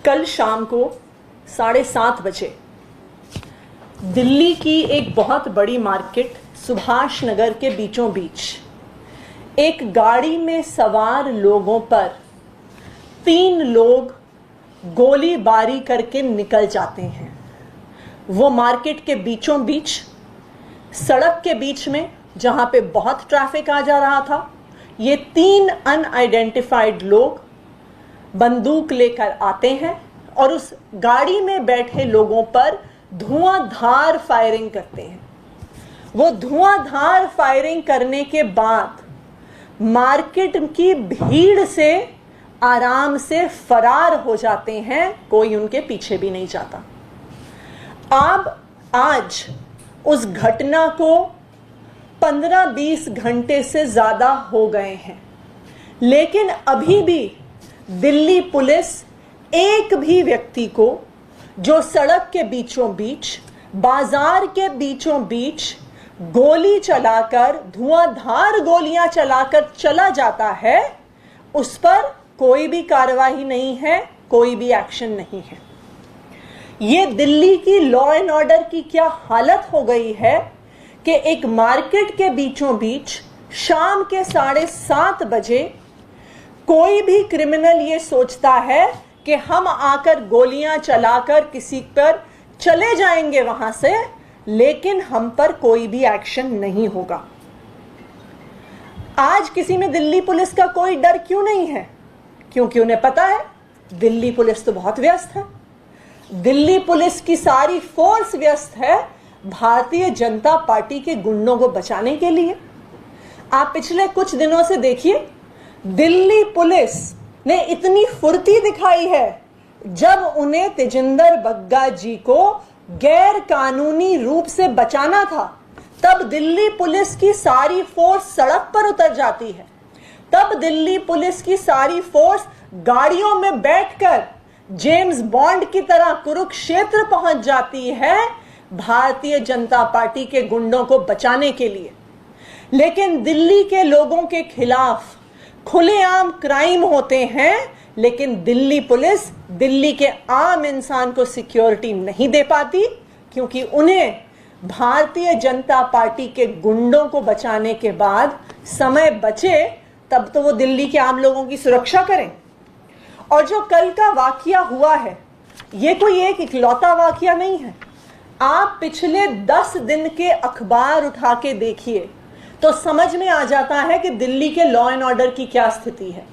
कल शाम को 7:30 बजे दिल्ली की एक बहुत बड़ी मार्केट सुभाष नगर के बीचों बीच एक गाड़ी में सवार लोगों पर 3 लोग गोलीबारी करके निकल जाते हैं। वो मार्केट के बीचों बीच सड़क के बीच में जहां पे बहुत ट्रैफिक आ जा रहा था, ये 3 अनआइडेंटिफाइड लोग बंदूक लेकर आते हैं और उस गाड़ी में बैठे लोगों पर धुआंधार फायरिंग करते हैं। वो धुआंधार फायरिंग करने के बाद मार्केट की भीड़ से आराम से फरार हो जाते हैं, कोई उनके पीछे भी नहीं जाता। अब आज उस घटना को 15-20 घंटे से ज्यादा हो गए हैं, लेकिन अभी भी दिल्ली पुलिस एक भी व्यक्ति को जो सड़क के बीचों बीच, बाजार के बीचों बीच गोली चलाकर, धुआंधार गोलियां चलाकर चला जाता है, उस पर कोई भी कार्रवाई नहीं है, कोई भी एक्शन नहीं है। ये दिल्ली की लॉ एंड ऑर्डर की क्या हालत हो गई है कि एक मार्केट के बीचों बीच शाम के 7:30 बजे कोई भी क्रिमिनल ये सोचता है कि हम आकर गोलियां चलाकर किसी पर चले जाएंगे वहां से, लेकिन हम पर कोई भी एक्शन नहीं होगा। आज किसी में दिल्ली पुलिस का कोई डर क्यों नहीं है? क्योंकि उन्हें पता है दिल्ली पुलिस तो बहुत व्यस्त है। दिल्ली पुलिस की सारी फोर्स व्यस्त है भारतीय जनता पार्टी के गुंडों को बचाने के लिए। आप पिछले कुछ दिनों से देखिए, दिल्ली पुलिस ने इतनी फुर्ती दिखाई है। जब उन्हें तेजिंदर बग्गा जी को गैर कानूनी रूप से बचाना था, तब दिल्ली पुलिस की सारी फोर्स सड़क पर उतर जाती है। तब दिल्ली पुलिस की सारी फोर्स गाड़ियों में बैठकर जेम्स बॉन्ड की तरह कुरुक्षेत्र पहुंच जाती है भारतीय जनता पार्टी के गुंडों को बचाने के लिए। लेकिन दिल्ली के लोगों के खिलाफ खुलेआम क्राइम होते हैं, लेकिन दिल्ली पुलिस दिल्ली के आम इंसान को सिक्योरिटी नहीं दे पाती, क्योंकि उन्हें भारतीय जनता पार्टी के गुंडों को बचाने के बाद समय बचे तब तो वो दिल्ली के आम लोगों की सुरक्षा करें। और जो कल का वाकया हुआ है, ये कोई एक इकलौता वाकया नहीं है। आप पिछले 10 दिन के अखबार उठा के देखिए तो समझ में आ जाता है कि दिल्ली के लॉ एंड ऑर्डर की क्या स्थिति है।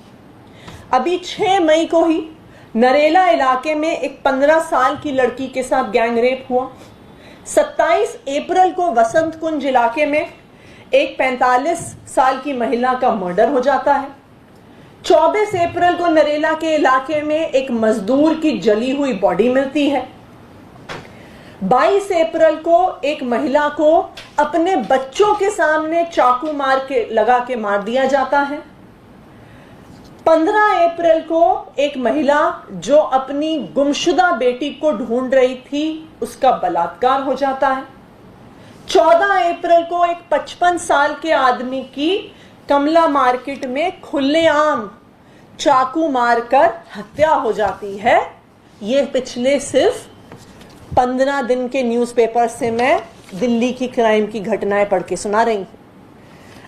अभी 6 मई को ही नरेला इलाके में एक 15 साल की लड़की के साथ गैंग रेप हुआ। 27 अप्रैल को वसंत कुंज इलाके में एक 45 साल की महिला का मर्डर हो जाता है। 24 अप्रैल को नरेला के इलाके में एक मजदूर की जली हुई बॉडी मिलती है। 22 अप्रैल को एक महिला को अपने बच्चों के सामने चाकू लगा के मार दिया जाता है। 15 अप्रैल को एक महिला जो अपनी गुमशुदा बेटी को ढूंढ रही थी, उसका बलात्कार हो जाता है। 14 अप्रैल को एक 55 साल के आदमी की कमला मार्केट में खुलेआम चाकू मारकर हत्या हो जाती है। ये पिछले सिर्फ 15 दिन के न्यूज़पेपर से मैं दिल्ली की क्राइम की घटनाएं पढ़ के सुना रही हूं।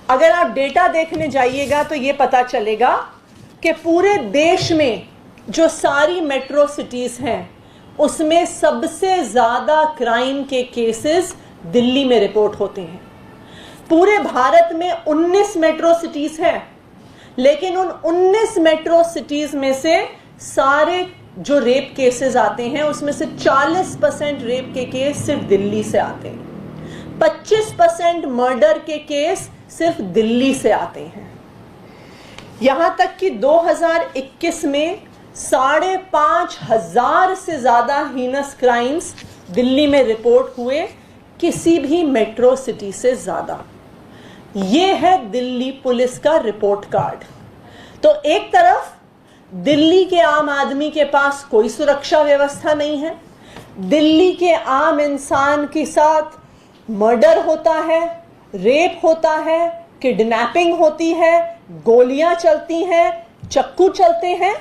अगर आप डेटा देखने जाइएगा तो ये पता चलेगा कि पूरे देश में जो सारी मेट्रो सिटीज हैं, उसमें सबसे ज्यादा क्राइम के केसेस दिल्ली में रिपोर्ट होते हैं। पूरे भारत में 19 मेट्रो सिटीज हैं, लेकिन उन 19 मेट्रो सिटीज में से सारे जो रेप केसेस आते हैं, उसमें से 40% रेप के केस सिर्फ दिल्ली से आते हैं। 25% मर्डर के केस सिर्फ दिल्ली से आते हैं। यहां तक कि 2021 में 5,500 से ज्यादा हीनस क्राइम्स दिल्ली में रिपोर्ट हुए, किसी भी मेट्रो सिटी से ज्यादा। यह है दिल्ली पुलिस का रिपोर्ट कार्ड। तो एक तरफ दिल्ली के आम आदमी के पास कोई सुरक्षा व्यवस्था नहीं है, दिल्ली के आम इंसान के साथ मर्डर होता है, रेप होता है, किडनैपिंग होती है, गोलियां चलती हैं, चक्कू चलते हैं।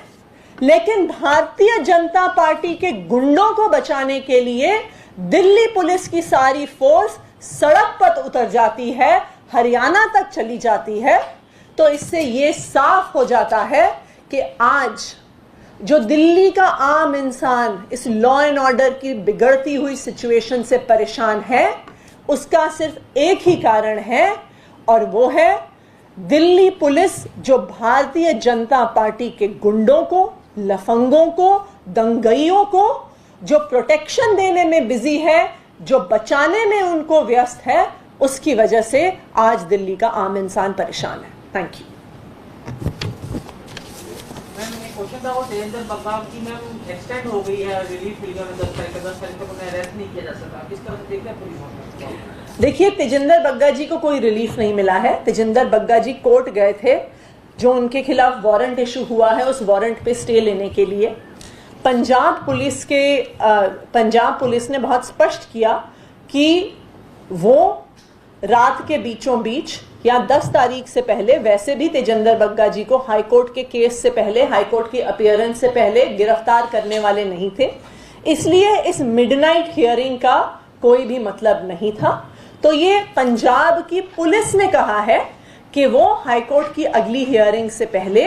लेकिन भारतीय जनता पार्टी के गुंडों को बचाने के लिए दिल्ली पुलिस की सारी फोर्स सड़क पर उतर जाती है, हरियाणा तक चली जाती है। तो इससे यह साफ हो जाता है कि आज जो दिल्ली का आम इंसान इस लॉ एंड ऑर्डर की बिगड़ती हुई सिचुएशन से परेशान है, उसका सिर्फ एक ही कारण है, और वो है दिल्ली पुलिस जो भारतीय जनता पार्टी के गुंडों को, लफंगों को, दंगइयों को जो प्रोटेक्शन देने में बिजी है, जो बचाने में उनको व्यस्त है, उसकी वजह से आज दिल्ली का आम इंसान परेशान है। Thank you. क्वेश्चन था वो तेजेंद्र बग्गा की मैम एक्सटेंड हो गई है रिलीफ मिल गया, 10 तारीख तक उन्हें अरेस्ट नहीं किया जा सकता, किस तरह से देखते हैं पुलिस? देखिए, तेजिंदर बग्गा जी को कोई रिलीफ नहीं मिला है। तेजिंदर बग्गा जी कोर्ट गए थे, जो उनके खिलाफ वारंट इशू हुआ है उस वारंट पे स्टे लेने के लिए। पंजाब पुलिस ने बहुत स्पष्ट किया कि वो रात के बीचों बीच या 10 तारीख से पहले, वैसे भी तेजिंदर बग्गा जी को हाईकोर्ट के केस से पहले, हाईकोर्ट की अपीयरेंस से पहले गिरफ्तार करने वाले नहीं थे, इसलिए इस मिडनाइट हियरिंग का कोई भी मतलब नहीं था। तो ये पंजाब की पुलिस ने कहा है कि वो हाईकोर्ट की अगली हियरिंग से पहले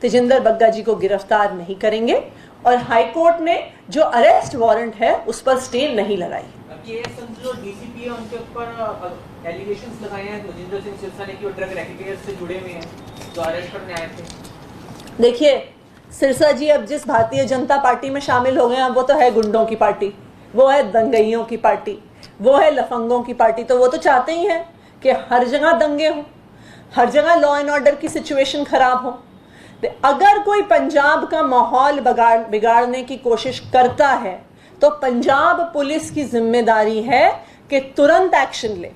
तेजिंदर बग्गा जी को गिरफ्तार नहीं करेंगे, और हाईकोर्ट ने जो अरेस्ट वारंट है उस पर स्टे नहीं लगाई। जो डीसीपी है उनके ऊपर एलिगेशंस लगाए हैं मोजिंदर सिंह सिरसा ने कि वो ड्रग रैकेट से जुड़े हुए हैं, जो अरेस्ट करने आए थे। देखिए, सिरसा जी अब जिस भारतीय जनता पार्टी में शामिल हो गए हैं, वो तो है गुंडों की पार्टी, वो है दंगइयों की पार्टी, वो है लफंगों की पार्टी। तो वो तो चाहते ही हैं कि हर जगह दंगे हों, हर जगह लॉ एंड ऑर्डर की सिचुएशन खराब हो। अगर कोई पंजाब का माहौल बिगाड़ने की कोशिश करता है तो पंजाब पुलिस की जिम्मेदारी है कि तुरंत एक्शन ले,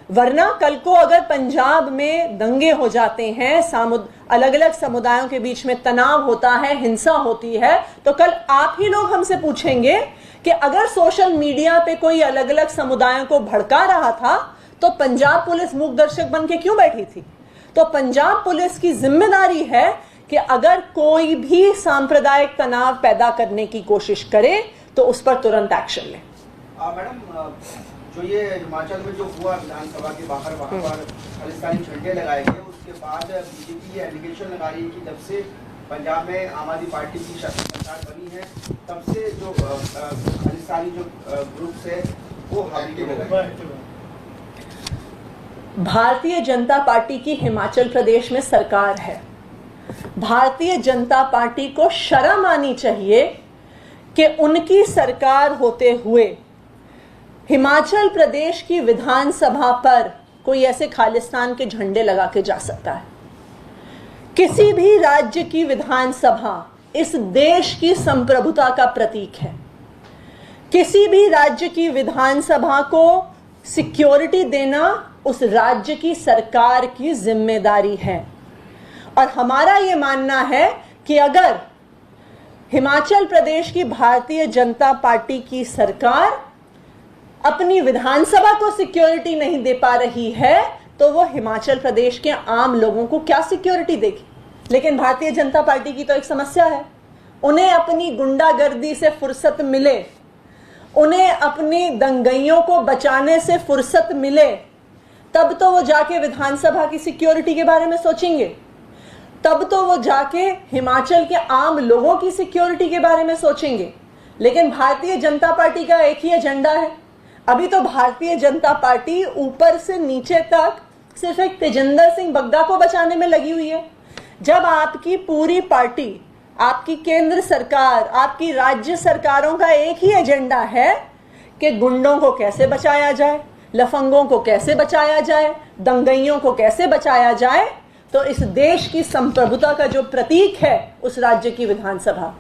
वरना कल को अगर पंजाब में दंगे हो जाते हैं, अलग अलग समुदायों के बीच में तनाव होता है, हिंसा होती है, तो कल आप ही लोग हमसे पूछेंगे कि अगर सोशल मीडिया पे कोई अलग अलग समुदायों को भड़का रहा था तो पंजाब पुलिस मूक दर्शक बन के क्यों बैठी थी? तो पंजाब पुलिस की जिम्मेदारी है कि अगर कोई भी सांप्रदायिक तनाव पैदा करने की कोशिश करे तो उस पर तुरंत एक्शन ले। मैडम, जो ये हिमाचल में जो हुआ विधानसभा के बाहर वहां पर खालिस्तानी झंडे लगाए गए, उसके बाद बीजेपी ये एलिगेशन लगा रही है कि जब से पंजाब में आम आदमी पार्टी की सरकार बनी है, तब से जो खालिस्तानी जो ग्रुप्स है वो हावी हो गए। भारतीय जनता पार्टी की हिमाचल प्रदेश में सरकार है। भारतीय जनता पार्टी को शर्म आनी चाहिए कि उनकी सरकार होते हुए हिमाचल प्रदेश की विधानसभा पर कोई ऐसे खालिस्तान के झंडे लगा के जा सकता है। किसी भी राज्य की विधानसभा इस देश की संप्रभुता का प्रतीक है। किसी भी राज्य की विधानसभा को सिक्योरिटी देना उस राज्य की सरकार की जिम्मेदारी है, और हमारा यह मानना है कि अगर हिमाचल प्रदेश की भारतीय जनता पार्टी की सरकार अपनी विधानसभा को सिक्योरिटी नहीं दे पा रही है तो वो हिमाचल प्रदेश के आम लोगों को क्या सिक्योरिटी देगी। लेकिन भारतीय जनता पार्टी की तो एक समस्या है, उन्हें अपनी गुंडागर्दी से फुर्सत मिले, उन्हें अपनी दंगइयों को बचाने से फुर्सत मिले, तब तो वो जाके विधानसभा की सिक्योरिटी के बारे में सोचेंगे, तब तो वो जाके हिमाचल के आम लोगों की सिक्योरिटी के बारे में सोचेंगे। लेकिन भारतीय जनता पार्टी का एक ही एजेंडा है। अभी तो भारतीय जनता पार्टी ऊपर से नीचे तक सिर्फ एक तेजिंदर सिंह बग्गा को बचाने में लगी हुई है, जब आपकी पूरी पार्टी, आपकी केंद्र सरकार, आपकी राज्य सरकारों का एक ही एजेंडा है कि गुंडों को कैसे बचाया जाए, लफंगों को कैसे बचाया जाए, दंगइयों को कैसे बचाया जाए। तो इस देश की संप्रभुता का जो प्रतीक है उस राज्य की विधानसभा,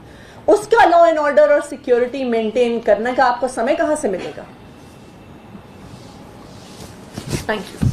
उसका लॉ एंड ऑर्डर और सिक्योरिटी मेंटेन करने का आपको समय कहां से मिलेगा? Thank you.